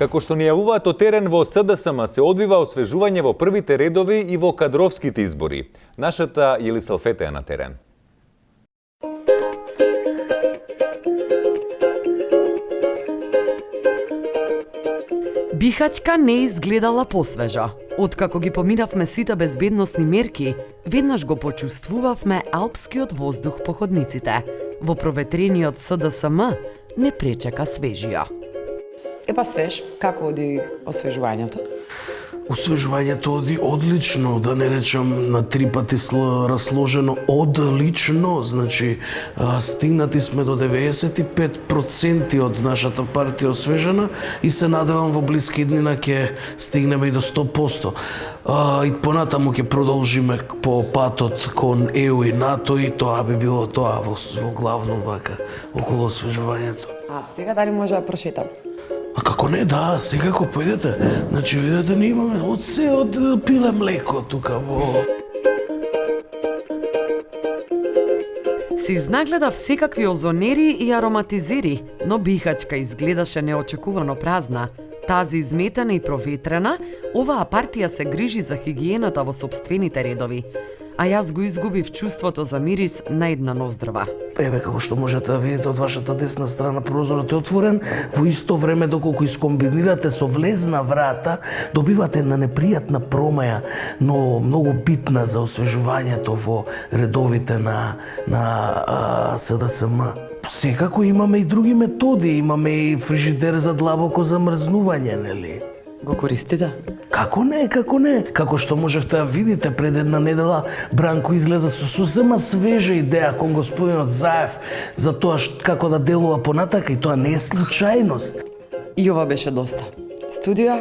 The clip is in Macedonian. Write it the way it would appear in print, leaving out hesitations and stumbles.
Како што ни јавуваат од терен во СДСМ се одвива освежување во првите редови и во кадровските избори. Нашата Јелис Алфета е на терен. Бихаќка не изгледала посвежа. Откако ги поминавме сите безбедносни мерки, веднаш го почувствувавме алпскиот воздух по ходниците. Во проветрениот СДСМ не пречека свежија. Епа свеж, како оди освежувањето? Освежувањето оди одлично, да не речам на 3 пати разложено одлично. Значи, стигнати сме до 95% од нашата партија освежена и се надевам во блиски днина ќе стигнеме и до 100%. И понатаму ќе продолжиме по патот кон ЕУ и НАТО и тоа би било тоа во главно вака околу освежувањето. Тега дали може да прошетам? А како не, да, секако појдете. Значи, видете, ние имаме од се од пиле млеко тука во... Си изнагледав секакви озонери и ароматизери, но Бихаќка изгледаше неочекувано празна. Тази изметена и проветрена, оваа партија се грижи за хигиената во сопствените редови. А јас го изгубив чувството за мирис на една ноздрва. Еве, како што можете да видите од вашата десна страна, прозорот е отворен, во исто време доколку искомбинирате со влезна врата, добивате една непријатна промаја, но многу битна за освежувањето во редовите на СДСМ. Секако имаме и други методи, имаме и фрижидер за длабоко замрзнување, нели? Го користите? Како не, како не? Како што можевте да видите пред една недела, Бранко излеза со сосема свежа идеја кон господинот Заев за тоа како да делува понатака и тоа не е случајност. И ова беше доста. Студија